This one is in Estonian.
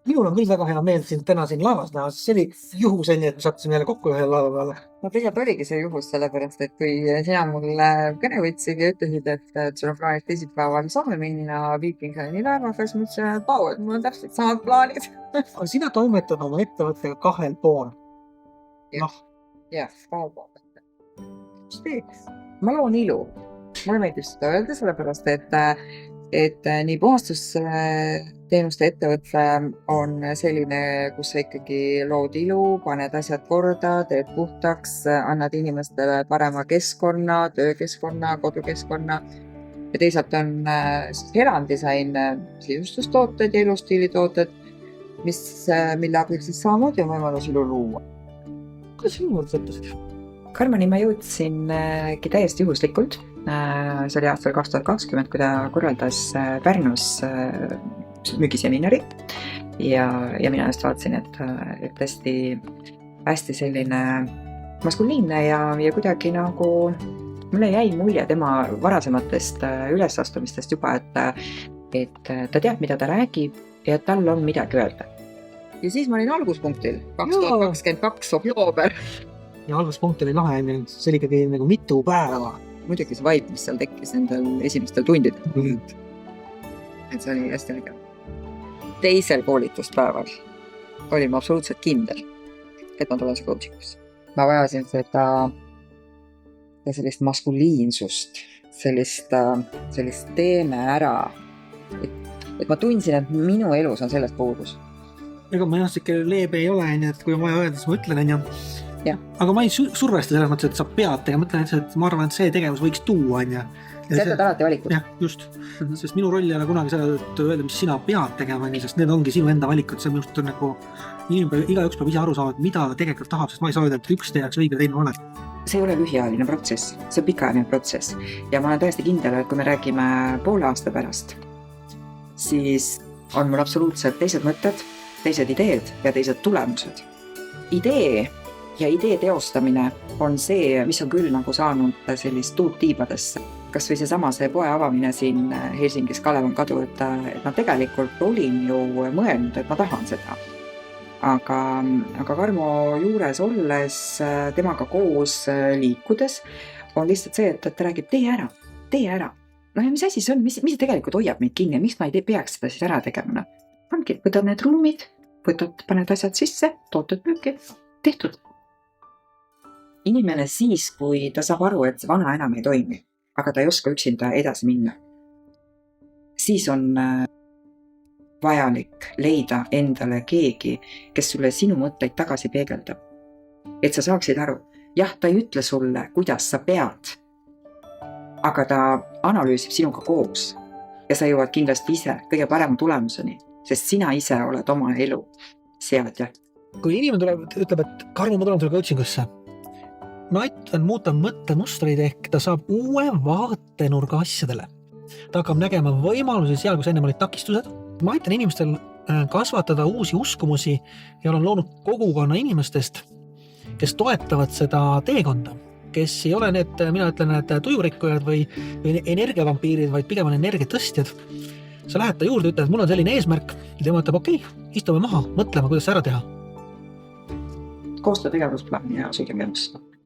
Minul on küll väga hea meel sind täna siin laevas näha, sest see oli juhuseni, et me sattusime jälle kokku ühe laeva peale. No tegelikult oligi see juhus, sellepärast et kui sina mulle kõne võtsid ja ütlesid, et sul on plaanis teisipäeval saame minna Viikingsani laevaga, siis mõtlesin, et vau, et mul on täpselt samad plaanid. Aga sina toimetad oma ettevõttega 2 pool. Jah, mis teeks? Ma loon ilu. Mulle meeldib seda öelda, sellepärast et nii puhastusteenuste ettevõte on selline, kus sa ikkagi lood ilu, paned asjad korda, teed puhtaks, annad inimestele parema keskkonna, töökeskkonna, kodukeskkonna. Ja teisalt on eranddisain, sisustustooted ja elustiilitooted, mille abil siis samamoodi on võimalus ilu luua. Kuidas sinu juurde sattusid? Karmani ma jõudsingi täiesti juhuslikult. See oli aastal 2020, kui ta korraldas Pärnus müügiseminari ja mina just vaatasin, et hästi selline maskuliinne ja kuidagi nagu mulle jäi mulje tema varasematest ülesastumistest juba, et ta teab, mida ta räägib ja tal on midagi öelda. Ja siis ma olin alguspunktil 2022 oktoober. Ja alguspunkt oli lahe, see oli ikkagi nagu mitu päeva. Muidugi see vibe, mis seal tekkis nendel esimestel tundidel. Et see oli hästi äge. Teisel koolituspäeval olin ma absoluutselt kindel, et ma tulen see coachikusse. Ma vajasin seda sellist maskuliinsust, sellist teeme ära. Et ma tundsin, et minu elus on sellest puudus. Ega ma jah, sikke leebe ei ole, et kui on vaja öelda, siis ma ütlen. Ja. Aga ma ei survesta selles mõttes, et sa pead tegema. Mõtlen, et ma arvan, et see tegevus võiks tuua. Sätad alati valikud. Jah, just. Sest minu roll ei ole kunagi seda öelda, mis sina pead tegema, sest need ongi sinu enda valikud. See minust on nagu, igaüks peab ise aru saama, mida ta tegelikult tahab, sest ma ei saa öelda, et üks tehakse õige, teine vale. See ei ole lühiajaline protsess, see on pikaajaline protsess. Ja ma olen täiesti kindel, et kui me räägime poole aasta pärast, siis on mul absoluutselt teised mõtted, teised ideed ja teised tulemused. Idee ja idee teostamine on see, mis on küll nagu saanud sellist tuult tiibadesse. Kas või see poe avamine siin Helsingis Kalevan kadu, et ma tegelikult olin ju mõelnud, et ma tahan seda. Aga Karmo juures olles, temaga koos liikudes, on lihtsalt see, et ta räägib, tee ära. No ja mis asi see on, mis tegelikult hoiab meid kinni, miks ma ei peaks seda siis ära tegema? Ongi, võtad need ruumid, paned asjad sisse, tooted müüki, tehtud. Inimene siis, kui ta saab aru, et vana enam ei toimi, aga ta ei oska üksinda edasi minna, siis on vajalik leida endale keegi, kes sulle sinu mõtteid tagasi peegeldab. Et sa saaksid aru, jah, ta ei ütle sulle, kuidas sa pead, aga ta analüüsib sinuga koos ja sa jõuad kindlasti ise kõige parema tulemuseni, sest sina ise oled oma elu seadja. Kui inimene ütleb, et Karmo, ma tulen sulle coachingusse, ma aitan muuta mõttemustreid ehk ta saab uue vaatenurga asjadele. Ta hakkab nägema võimalusi seal, kus enne olid takistused. Ma aitan inimestel kasvatada uusi uskumusi ja olen loonud kogukonna inimestest, kes toetavad seda teekonda, kes ei ole need, mina ütlen, need tujurikkujad või energiavampiirid, vaid pigem on energiatõstjad. Sa lähed ta juurde, ütled, et mul on selline eesmärk ja tema ütleb, okei, istume maha, mõtlema, kuidas ära teha. Koostöö tegevusplaan ja sügem jõust.